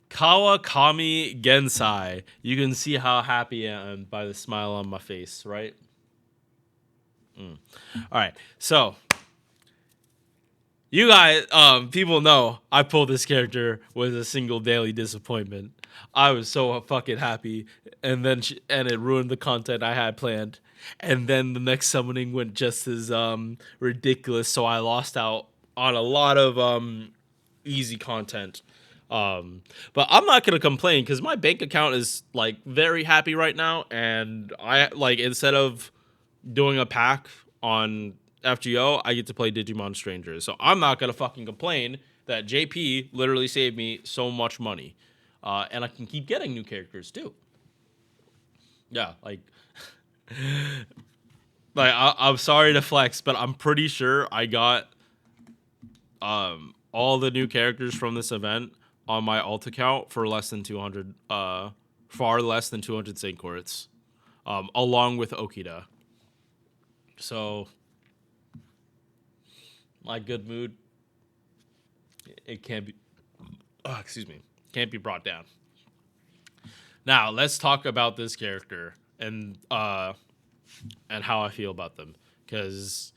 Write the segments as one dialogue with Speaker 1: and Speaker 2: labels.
Speaker 1: Kawakami Gensai. You can see how happy I am by the smile on my face, right? All right. So, you guys, people know I pulled this character with a single daily disappointment. I was so fucking happy, and then and it ruined the content I had planned. And then the next summoning went just as ridiculous, so I lost out on a lot of easy content. But I'm not gonna complain because my bank account is like very happy right now, and I like instead of doing a pack on FGO, I get to play Digimon Strangers. So I'm not gonna fucking complain that JP literally saved me so much money, and I can keep getting new characters too. Yeah, I'm sorry to flex, but I'm pretty sure I got all the new characters from this event on my alt account for less than 200, far less than 200 Saint Quartz, along with Okida. So my good mood, it can't be, excuse me, can't be brought down. Now let's talk about this character and how I feel about them, because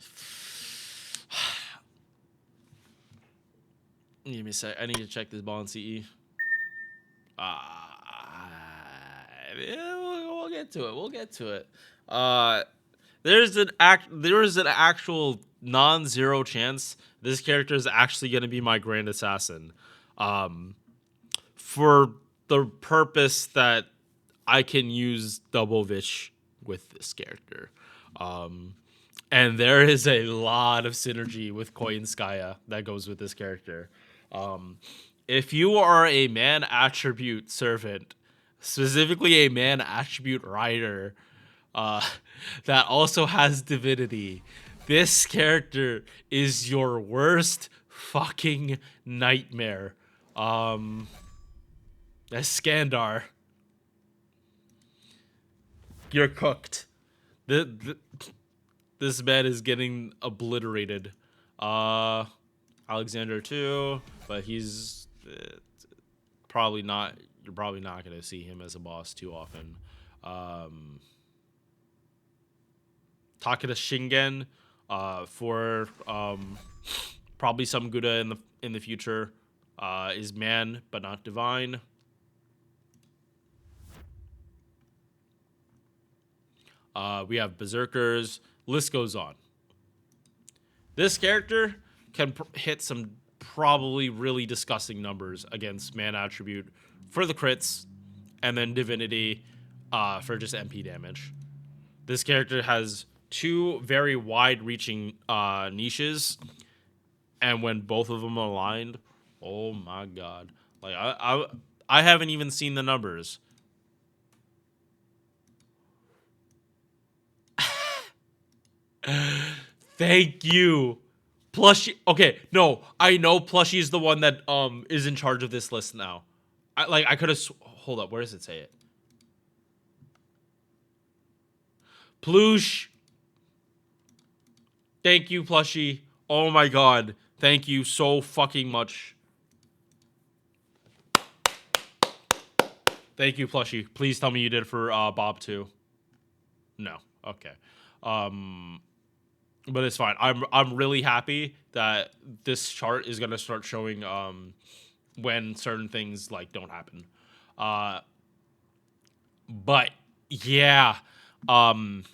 Speaker 1: give me a sec. I need to check this ball in CE. Yeah, we'll get to it. We'll get to it. Uh, there is an actual non-zero chance this character is actually going to be my Grand Assassin, for the purpose that I can use Double Vich with this character. And there is a lot of synergy with Koinskaya that goes with this character. If you are a man attribute servant, specifically a man attribute rider, uh, that also has divinity, this character is your worst fucking nightmare. As Skandar, you're cooked. The, this man is getting obliterated. Alexander too, but he's probably not. You're probably not going to see him as a boss too often. Takeda Shingen, for probably some Gouda in the future, is man but not divine. We have berserkers. List goes on. This character can hit some probably really disgusting numbers against man attribute for the crits, and then divinity for just MP damage. This character has two very wide-reaching niches, and when both of them are aligned, oh my god! Like I haven't even seen the numbers. Thank you. Plushie. Okay, no, I know Plushie is the one that is in charge of this list now. I could have. Hold up, where does it say it? Ploosh. Thank you, Plushie. Oh my god, thank you so fucking much. Thank you, Plushie. Please tell me you did it for Bob too. No. Okay. Um, but it's fine. I'm really happy that this chart is gonna start showing when certain things like don't happen. Uh, but yeah, um,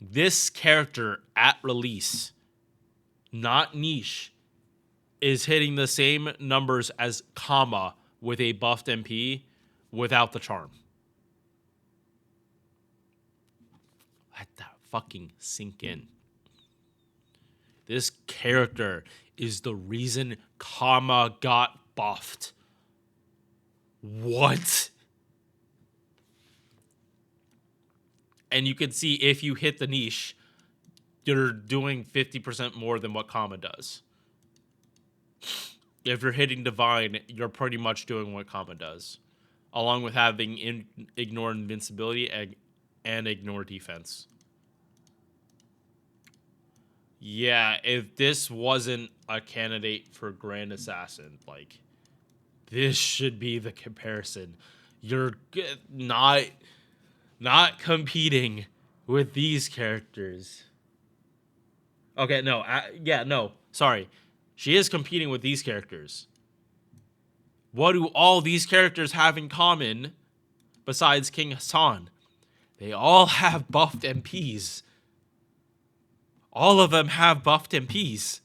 Speaker 1: this character at release, not niche, is hitting the same numbers as Kama with a buffed MP without the charm. Let that fucking sink in. This character is the reason Kama got buffed. What? And you can see if you hit the niche, you're doing 50% more than what Kama does. If you're hitting Divine, you're pretty much doing what Kama does, along with having ignore invincibility and ignore defense. Yeah, if this wasn't a candidate for Grand Assassin, like, This should be the comparison. You're not competing with these characters. Okay, no, no, sorry. She is competing with these characters. What do all these characters have in common besides King Hassan? They all have buffed MPs. All of them have buffed MPs.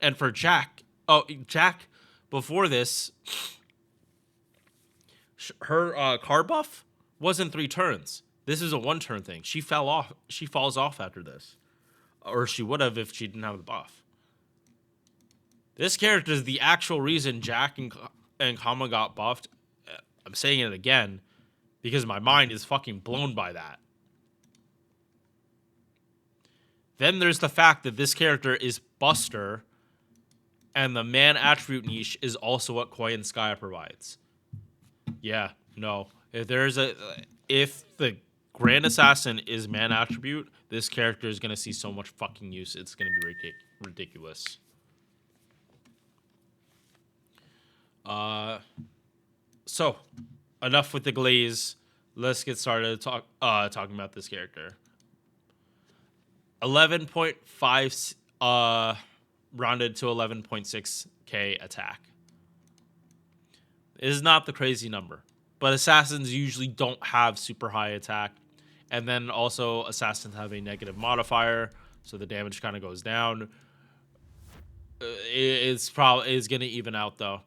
Speaker 1: And for Jack, before this, her car buff wasn't 3 turns. This is a 1 turn thing. She fell off. She falls off after this. Or she would have if she didn't have the buff. This character is the actual reason Jack and Kama got buffed. I'm saying it again because my mind is fucking blown by that. Then there's the fact that this character is Buster, and the man attribute niche is also what Koi and Sky provides. Yeah, no. If the Grand Assassin is man attribute, this character is gonna see so much fucking use. It's gonna be ridiculous. So enough with the glaze. Let's get started talking about this character. 11.5 rounded to 11.6k attack. It is not the crazy number, but assassins usually don't have super high attack, and then also assassins have a negative modifier, so the damage kind of goes down. It's gonna even out though.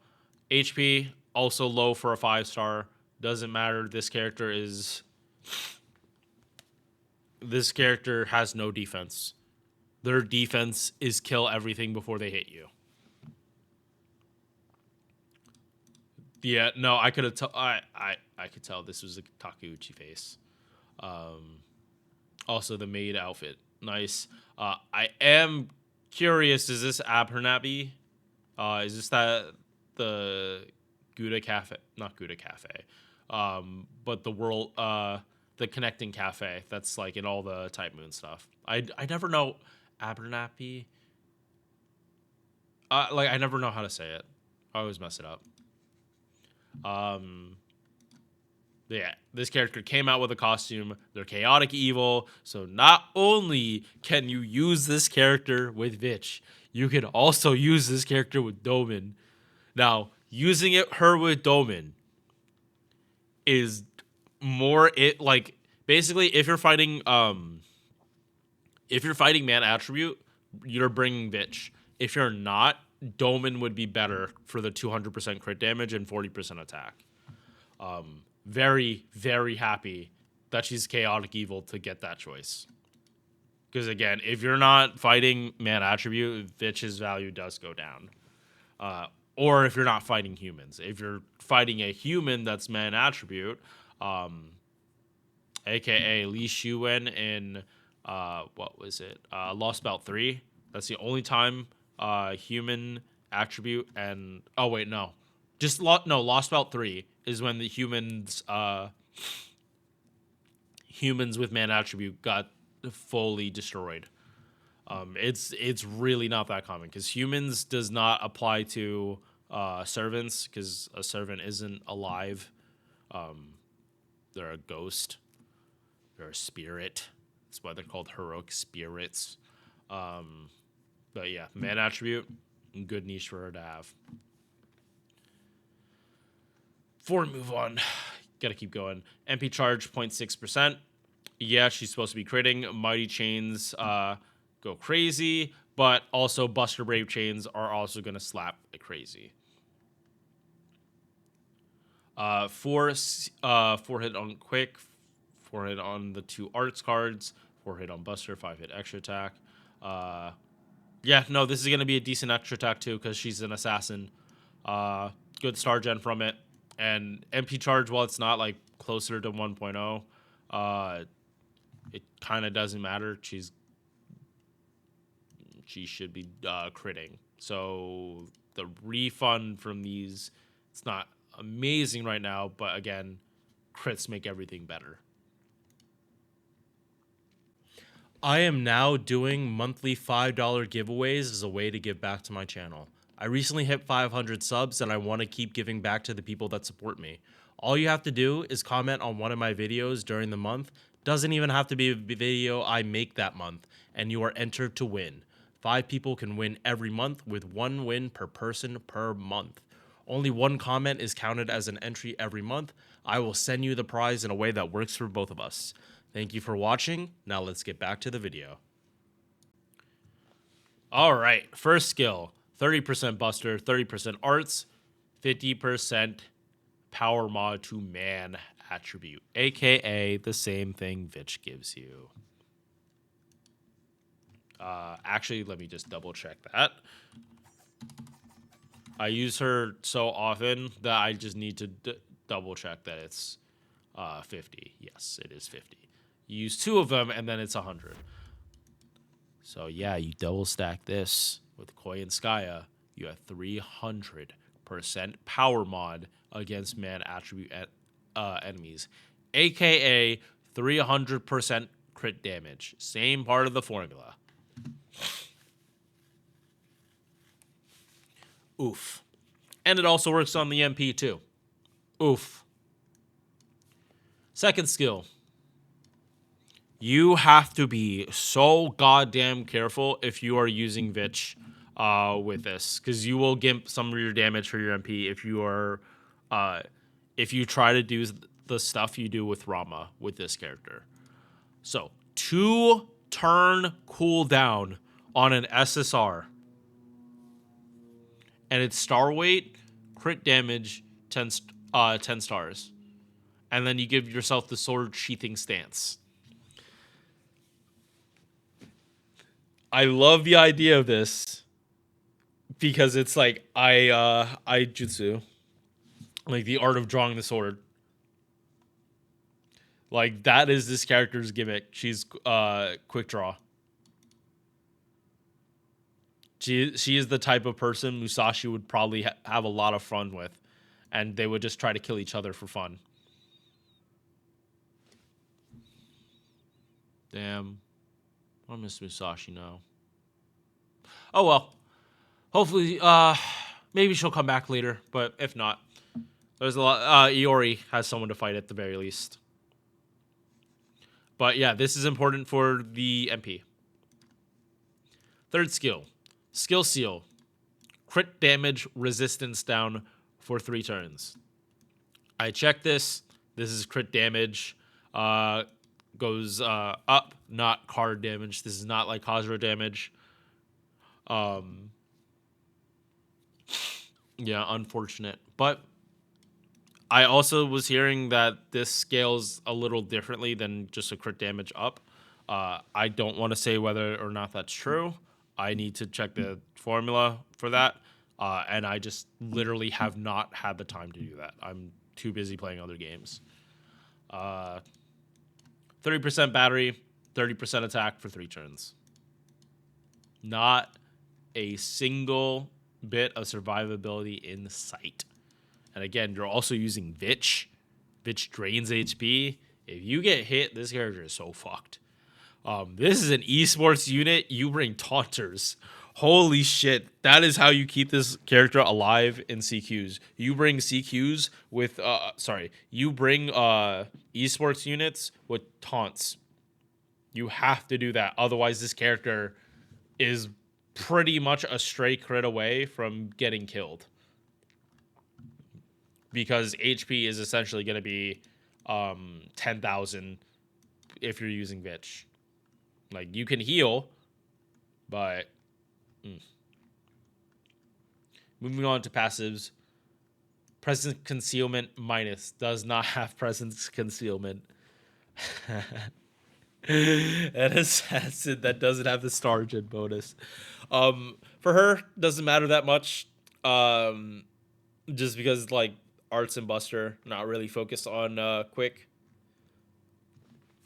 Speaker 1: HP also low for a 5-star. Doesn't matter. This character has no defense. Their defense is kill everything before they hit you. Yeah, no, I could have I could tell this was a Takeuchi face. Also the maid outfit. Nice. I am curious, is this Abhernaby? Is this the Gouda Cafe? Not Gouda Cafe. But the world the connecting cafe that's like in all the Type Moon stuff. I never know Abernathy. I never know how to say it. I always mess it up. Yeah, this character came out with a costume. They're chaotic evil. So not only can you use this character with Vitch, you can also use this character with Domin. Now, using her with Domin is more basically if you're fighting man attribute, you're bringing Vitch. If you're not, Domin would be better for the 200% crit damage and 40% attack. Very, very happy that she's chaotic evil to get that choice. Because again, if you're not fighting man attribute, Vitch's value does go down. Or if you're not fighting humans. If you're fighting a human that's man attribute, aka Li Shuwen in what was it? Lost Belt 3. That's the only time human attribute and Lost Belt 3 is when the humans with man attribute got fully destroyed. It's really not that common because humans does not apply to servants because a servant isn't alive. They're a ghost. They're a spirit. That's why they're called heroic spirits. But yeah, man attribute, good niche for her to have. Before we move on, gotta keep going. MP charge 0.6%. Yeah, she's supposed to be critting. Mighty chains go crazy, but also Buster Brave chains are also gonna slap like crazy. 4 hit on quick, 4 hit on the 2 arts cards, 4 hit on Buster, 5 hit extra attack. Yeah, no, this is gonna be a decent extra attack too because she's an assassin. Good star gen from it, and MP charge, while it's not like closer to 1.0, it kind of doesn't matter. She should be critting. So the refund from these, it's not amazing right now, but again, crits make everything better. I am now doing monthly $5 giveaways as a way to give back to my channel.
Speaker 2: I recently hit 500 subs and I want to keep giving back to the people that support me. All you have to do is comment on one of my videos during the month. Doesn't even have to be a video I make that month, and you are entered to win. 5 people can win every month with 1 win per person per month. Only 1 comment is counted as an entry every month. I will send you the prize in a way that works for both of us. Thank you for watching. Now let's get back to the video. All right, first skill, 30% Buster, 30% Arts, 50% Power Mod to Man attribute, aka the same thing Vitch gives you. Actually, let me just double check that. I use her so often that I just need to double check that it's 50. Yes, it is 50. You use 2 of them and then it's 100. So yeah, you double stack this with Koi and Skya. You have 300% power mod against man attribute enemies, aka 300% crit damage. Same part of the formula. Oof. And it also works on the MP too. Oof. Second skill. You have to be so goddamn careful if you are using Vitch with this, because you will gimp some of your damage for your MP if you try to do the stuff you do with Rama with this character. So 2 turn cooldown on an SSR, and its star weight, crit damage 10 stars, and then you give yourself the sword sheathing stance. I love the idea of this because it's like I jutsu, like the art of drawing the sword. Like that is this character's gimmick. She's quick draw. She is the type of person Musashi would probably have a lot of fun with, and they would just try to kill each other for fun. Damn. I miss Musashi now. Oh well. Hopefully, maybe she'll come back later, but if not, there's a lot. Iori has someone to fight at the very least. But yeah, this is important for the MP. Third skill, Skill Seal. Crit damage resistance down for 3 turns. I checked this. This is crit damage. Goes up, not card damage. This is not like Khazra damage. Yeah, unfortunate. But I also was hearing that this scales a little differently than just a crit damage up. I don't want to say whether or not that's true. I need to check the formula for that. And I just literally have not had the time to do that. I'm too busy playing other games. 30% battery, 30% attack for 3 turns. Not a single bit of survivability in sight. And again, you're also using Vitch. Vitch drains HP. If you get hit, this character is so fucked. This is an esports unit. You bring taunters. Holy shit. That is how you keep this character alive in CQs. You bring CQs with, you bring esports units with taunts. You have to do that. Otherwise, this character is pretty much a stray crit away from getting killed. Because HP is essentially going to be 10,000 if you're using Vitch. Like, you can heal, but... Moving on to passives. Presence Concealment minus does not have Presence Concealment. An assassin that doesn't have the star gen bonus. For her, doesn't matter that much. Just because, like, Arts and Buster, not really focused on quick.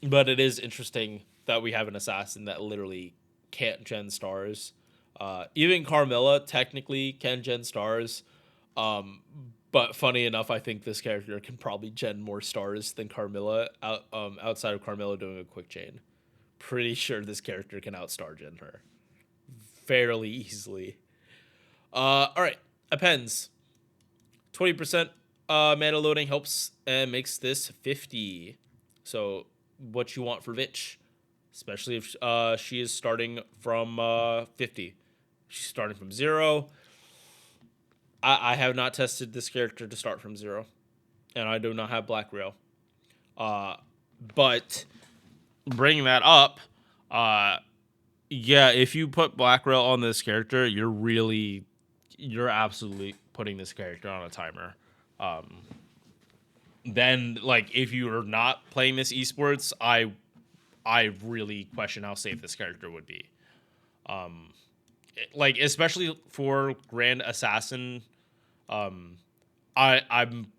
Speaker 2: But it is interesting that we have an assassin that literally can't gen stars. Even Carmilla technically can gen stars. But funny enough, I think this character can probably gen more stars than Carmilla outside of Carmilla doing a quick chain. Pretty sure this character can outstar gen her fairly easily. All right. Appends. 20% mana loading helps and makes this 50. So what you want for Vitch, especially if she is starting from 50. She's starting from 0. I have not tested this character to start from 0, and I do not have Black Rail. But bringing that up, yeah, if you put Black Rail on this character, you're absolutely putting this character on a timer. Then, like, if you are not playing this esports, I really question how safe this character would be. Like, especially for Grand Assassin, I'm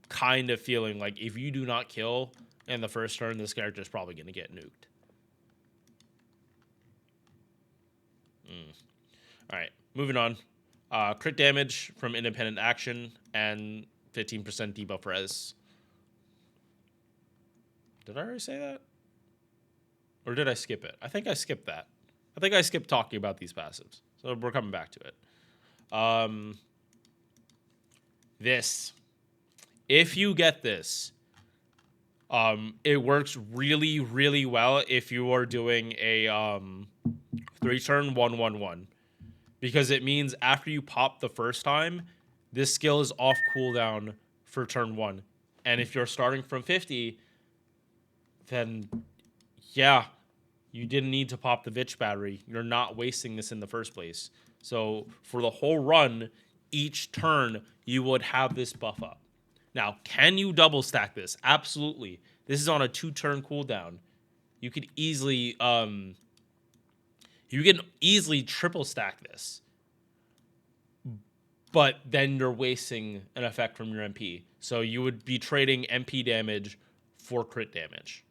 Speaker 2: kind of feeling like if you do not kill in the first turn, this character is probably going to get nuked. All right, moving on. Crit damage from independent action and 15% debuff res. Did I already say that? Or did I skip it? I think I skipped that. I think I skipped talking about these passives. So we're coming back to it. This. If you get this, it works really, really well if you are doing a 3-turn 1/1/1. Because it means after you pop the first time, this skill is off cooldown for turn 1. And if you're starting from 50, then yeah, you didn't need to pop the Vitch battery. You're not wasting this in the first place. So for the whole run, each turn, you would have this buff up. Now, can you double stack this? Absolutely. This is on a 2-turn cooldown. You could easily triple stack this. But then you're wasting an effect from your MP. So you would be trading MP damage for crit damage.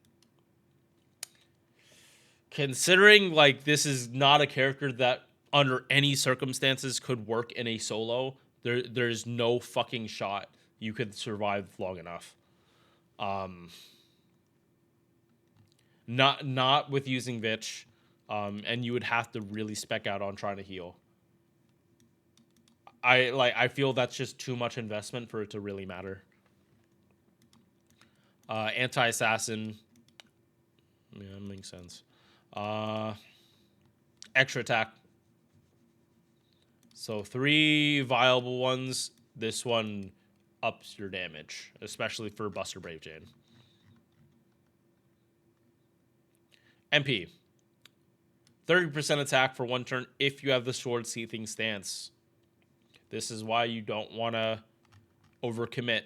Speaker 2: Considering, like, this is not a character that under any circumstances could work in a solo, there's no fucking shot you could survive long enough. Not with using Vitch, and you would have to really spec out on trying to heal. I feel that's just too much investment for it to really matter. Anti-assassin. Yeah, that makes sense. Extra attack. So 3 viable ones. This one ups your damage, especially for Buster Brave Jane. MP. 30% attack for 1 turn if you have the Sword Seething stance. This is why you don't want to overcommit.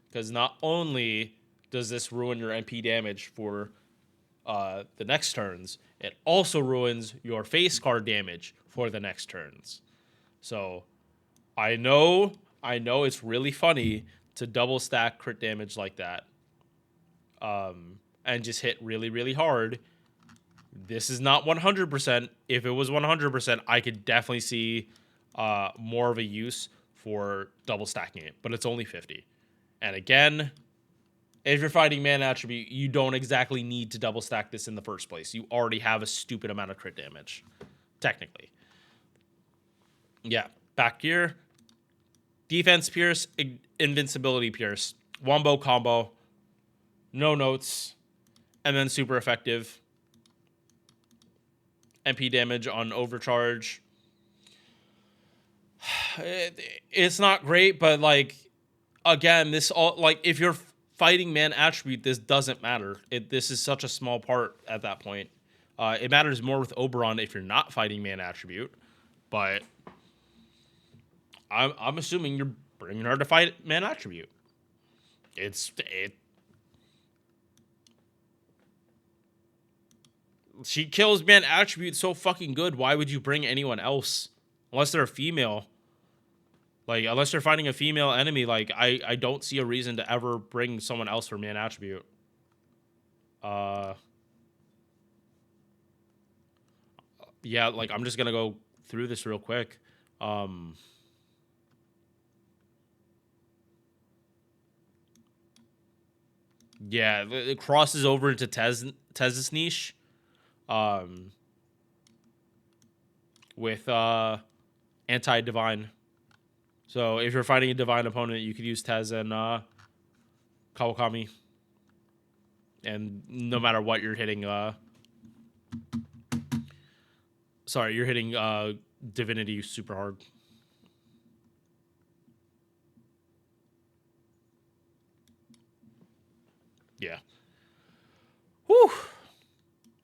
Speaker 2: Because not only does this ruin your MP damage for the next turns, it also ruins your face card damage for the next turns. So I know it's really funny to double stack crit damage like that, and just hit really, really hard. This is not 100%. If it was 100%, I could definitely see more of a use for double stacking it, but it's only 50. And again, if you're fighting man attribute, you don't exactly need to double stack this in the first place. You already have a stupid amount of crit damage, technically. Yeah, back here. Defense Pierce, Invincibility Pierce. Wombo combo. No notes. And then super effective. MP damage on overcharge. It's not great, but, like, again, this all, like, if you're fighting man attribute, this doesn't matter. This is such a small part at that point. It matters more with Oberon if you're not fighting man attribute, but I'm assuming you're bringing her to fight man attribute. She kills man attribute so fucking good. Why would you bring anyone else? Unless they're a female. Like, unless you're fighting a female enemy, like, I don't see a reason to ever bring someone else for man attribute. Yeah, like, I'm just gonna go through this real quick. Yeah, it crosses over into Tez's niche. With anti-divine. So if you're fighting a divine opponent, you could use Tez and Kawakami. And no matter what, you're hitting you're hitting Divinity super hard. Yeah. Whew.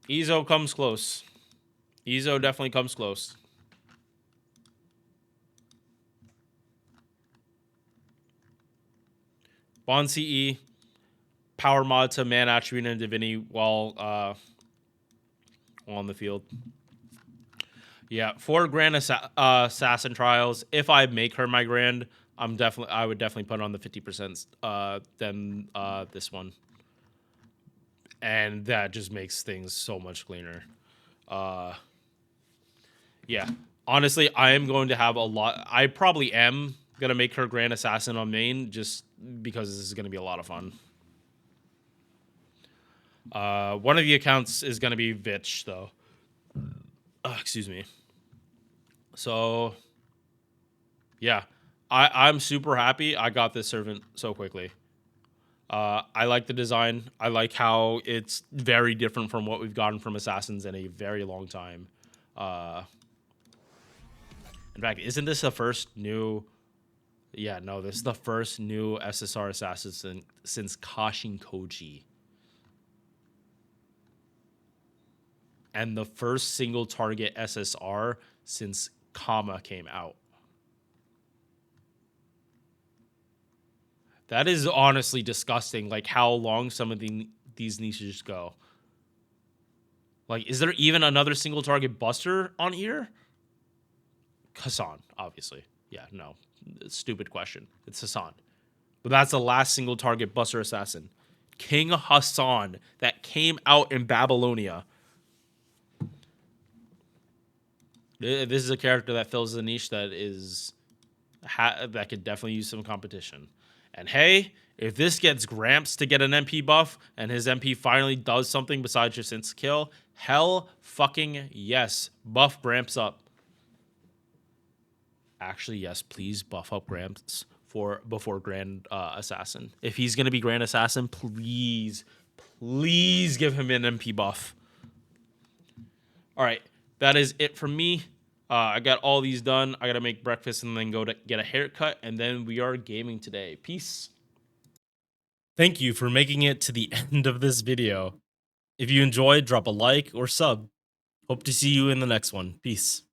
Speaker 2: Izo comes close. Izo definitely comes close. Bond CE, power mod to man attribute and divinity while on the field. Yeah, for Grand Assassin Trials, if I make her my Grand, I would definitely put on the 50% than this one. And that just makes things so much cleaner. Yeah. Honestly, I am going to have a lot. I probably am going to make her Grand Assassin on main just because this is going to be a lot of fun. One of the accounts is going to be Vitch, though. Excuse me. So, yeah. I'm super happy I got this servant so quickly. I like the design. I like how it's very different from what we've gotten from Assassins in a very long time. In fact, isn't this the first new... Yeah, no, this is the first new SSR assassin since Kashin Koji. And the first single target SSR since Kama came out. That is honestly disgusting, like how long some of these niches go. Like, is there even another single target buster on here? Hassan, obviously. Yeah, no. Stupid question. It's Hassan. But that's the last single target buster assassin. King Hassan that came out in Babylonia. This is a character that fills the niche that is that could definitely use some competition. And hey, if this gets Gramps to get an MP buff and his MP finally does something besides just insta kill, hell fucking yes. Buff Gramps up. Actually, yes, please buff up Gramps before Grand Assassin. If he's going to be Grand Assassin, please give him an MP buff. All right, that is it from me. I got all these done. I got to make breakfast and then go to get a haircut, and then we are gaming today. Peace. Thank you for making it to the end of this video. If you enjoyed, drop a like or sub. Hope to see you in the next one. Peace.